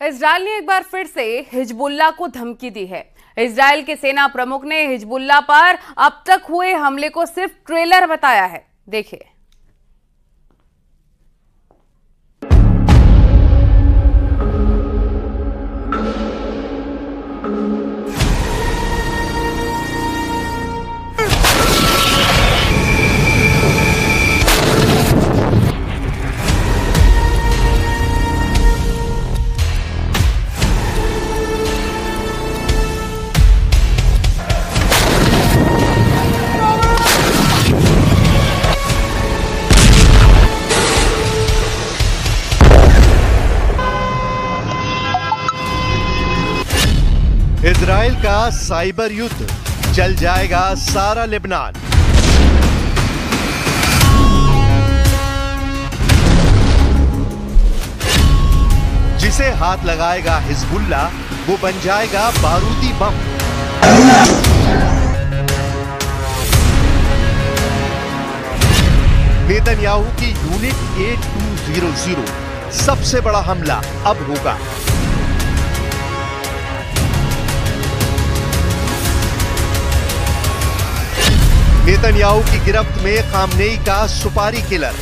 Israel ने एक बार फिर से हिजबुल्लाह को धमकी दी है। इजरायल के सेना प्रमुख ने हिजबुल्लाह पर अब तक हुए हमले को सिर्फ ट्रेलर बताया है। देखिए। इजराइल का साइबर युद्ध, जल जाएगा सारा लेबनान। जिसे हाथ लगाएगा हिजबुल्लाह, वो बन जाएगा बारूदी बम। नेतन्याहू की यूनिट 8200 सबसे बड़ा हमला अब होगा। नेतन्याहू की गिरफ्त में खामनेई का सुपारी किलर।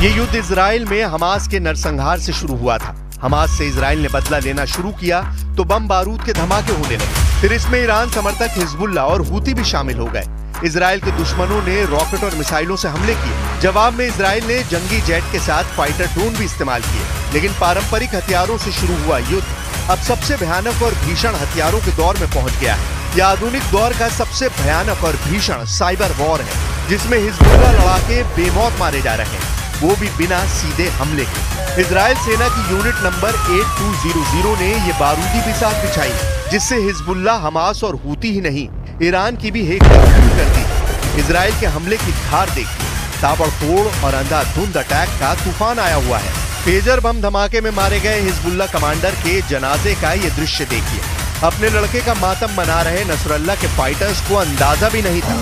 ये युद्ध इजराइल में हमास के नरसंहार से शुरू हुआ था। हमास से इजराइल ने बदला लेना शुरू किया तो बम बारूद के धमाके होने लगे। फिर इसमें ईरान समर्थक हिजबुल्लाह और हूती भी शामिल हो गए। इजराइल के दुश्मनों ने रॉकेट और मिसाइलों से हमले किए। जवाब में इजराइल ने जंगी जेट के साथ फाइटर ड्रोन भी इस्तेमाल किए। लेकिन पारंपरिक हथियारों से शुरू हुआ युद्ध अब सबसे भयानक और भीषण हथियारों के दौर में पहुंच गया है। यह आधुनिक दौर का सबसे भयानक और भीषण साइबर वॉर है, जिसमें हिजबुल्लाह लड़ाके बेमौत मारे जा रहे हैं, वो भी बिना सीधे हमले के। इजराइल सेना की यूनिट नंबर 8200 ने ये बारूदी बिसात बिछाई, जिससे हिजबुल्लाह, हमास और हूती ही नहीं, ईरान की भी हेक शुरू कर दी। इजराइल के हमले की धार देखिए, ताबड़तोड़ और अंधाधुंध अटैक का तूफान आया हुआ है। पेजर बम धमाके में मारे गए हिजबुल्लाह कमांडर के जनाजे का ये दृश्य देखिए। अपने लड़के का मातम मना रहे नसरल्लाह के फाइटर्स को अंदाजा भी नहीं था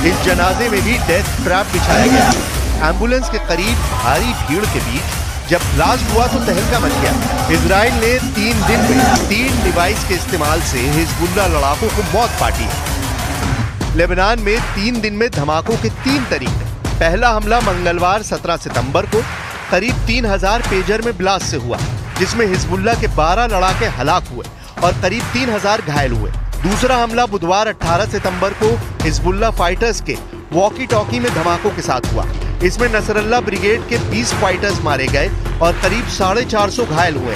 इस जनाजे में भी डेथ ट्रैप बिछाया गया। एम्बुलेंस के करीब भारी भीड़ के बीच जब ब्लास्ट हुआ तो तहलका मच गया। इजराइल ने 3 दिन में 3 डिवाइस के इस्तेमाल से हिजबुल्लाह लड़ाकों को मौत पाटी है। लेबनान में 3 दिन में धमाकों के 3 तरीके। पहला हमला मंगलवार 17 सितंबर को करीब 3000 पेजर में ब्लास्ट से हुआ, जिसमें हिजबुल्लाह के 12 लड़ाके हलाक हुए और करीब 3000 घायल हुए। दूसरा हमला बुधवार 18 सितंबर को हिजबुल्लाह फाइटर्स के वॉकी टॉकी में धमाकों के साथ हुआ। इसमें नसरल्लाह ब्रिगेड के 20 फाइटर्स मारे गए और करीब 450 घायल हुए।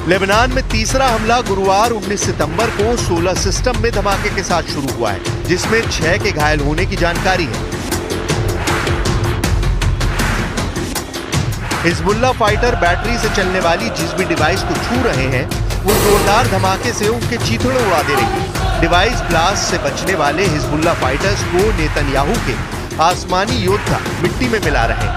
लेबनान में तीसरा हमला गुरुवार 19 सितंबर को 16 सिस्टम में धमाके के साथ शुरू हुआ है, जिसमें 6 के घायल होने की जानकारी है। हिजबुल्लाह फाइटर बैटरी से चलने वाली जिस भी डिवाइस को छू रहे हैं, वो जोरदार धमाके से उसके चीथड़े उड़ा दे रही है। डिवाइस ब्लास्ट से बचने वाले हिजबुल्लाह फाइटर्स को नेतन्याहू के आसमानी योद्धा मिट्टी में मिला रहे हैं।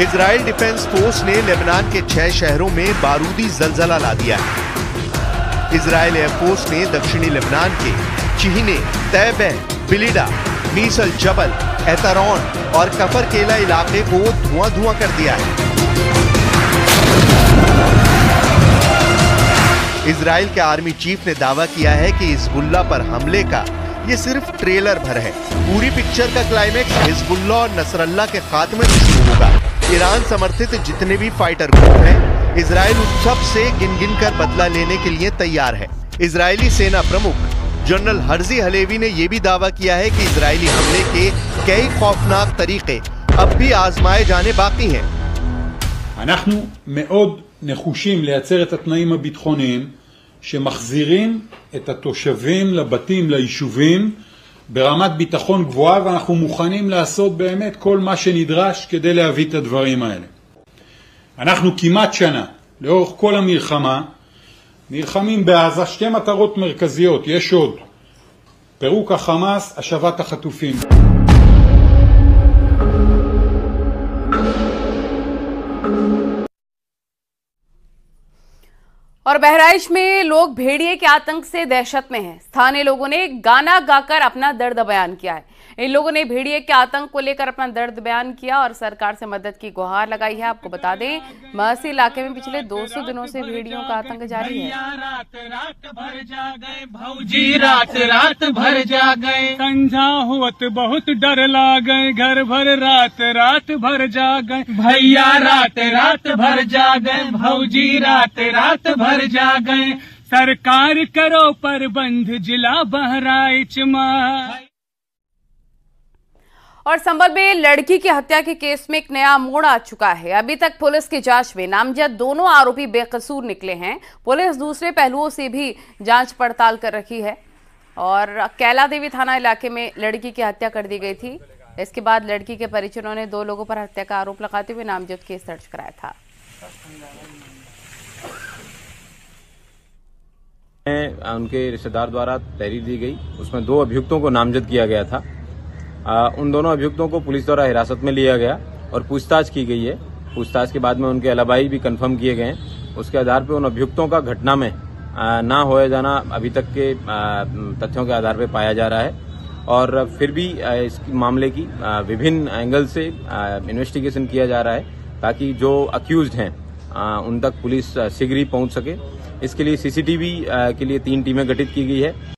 इजराइल डिफेंस फोर्स ने लेबनान के 6 शहरों में बारूदी जलजला ला दिया है। इजराइल एयरफोर्स ने दक्षिणी लेबनान के चिहने, तैबह, बिलिडा, मीसल जबल, एतरॉन और कफर केला इलाके को धुआं कर दिया है। इजराइल के आर्मी चीफ ने दावा किया है कि हिजबुल्लाह पर हमले का ये सिर्फ ट्रेलर भर है। पूरी पिक्चर का क्लाइमेक्स हिजबुल्लाह और नसरल्लाह के खात्मे से शुरू होगा। ईरान समर्थित जितने भी फाइटर ग्रुप हैं, इजराइल उन सब से गिन कर बदला लेने के लिए तैयार है। इजरायली सेना प्रमुख जनरल हर्जी हलेवी ने यह भी दावा किया है कि इजरायली हमले के कई खौफनाक तरीके अब भी आजमाए जाने बाकी हैं। אנחנו מאוד נחושים לייצר את התנאים הביטחוניים שמחזירים את התושבים לבתים, ליישובים, ברמת ביטחון גבוהה, ואנחנו מוכנים לעשות באמת כל מה שנדרש כדי להביא את הדברים האלה. אנחנו כמעט שנה לאורך כל המלחמה נלחמים בעזה שתי מטרות מרכזיות, יש עוד: פירוק החמאס, השבת החטופים. और बहराइच में लोग भेड़िए के आतंक से दहशत में हैं। स्थानीय लोगों ने गाना गाकर अपना दर्द बयान किया है। इन लोगों ने भेड़िए के आतंक को लेकर अपना दर्द बयान किया और सरकार से मदद की गुहार लगाई है। आपको बता दें, महसी इलाके में पिछले 200 दिनों से भेड़ियों का आतंक जारी है। रात भर जा गए भौजी, रात भर जा गए, संझा होत बहुत डर लागे, घर भर रात भर जा गए भैया, रात भर जा गए भौजी, रात भर जा गए। सरकार करो प्रबंध जिला बहराइच में। और संभल में लड़की की हत्या के केस में एक नया मोड़ आ चुका है। अभी तक पुलिस की जांच में नामजद दोनों आरोपी बेकसूर निकले हैं। पुलिस दूसरे पहलुओं से भी जांच पड़ताल कर रही है और कैला देवी थाना इलाके में लड़की की हत्या कर दी गई थी। इसके बाद लड़की के परिजनों ने 2 लोगों पर हत्या का आरोप लगाते हुए नामजद केस दर्ज कराया था। उनके रिश्तेदार द्वारा तहरीर दी गई, उसमें 2 अभियुक्तों को नामजद किया गया था। उन दोनों अभियुक्तों को पुलिस द्वारा हिरासत में लिया गया और पूछताछ की गई है। पूछताछ के बाद में उनके अलाबाई भी कंफर्म किए गए हैं। उसके आधार पर उन अभियुक्तों का घटना में ना होए जाना अभी तक के तथ्यों के आधार पर पाया जा रहा है और फिर भी इस मामले की विभिन्न एंगल से इन्वेस्टिगेशन किया जा रहा है ताकि जो अक्यूज्ड हैं उन तक पुलिस शीघ्र ही पहुंच सके। इसके लिए सीसीटीवी के लिए 3 टीमें गठित की गई है।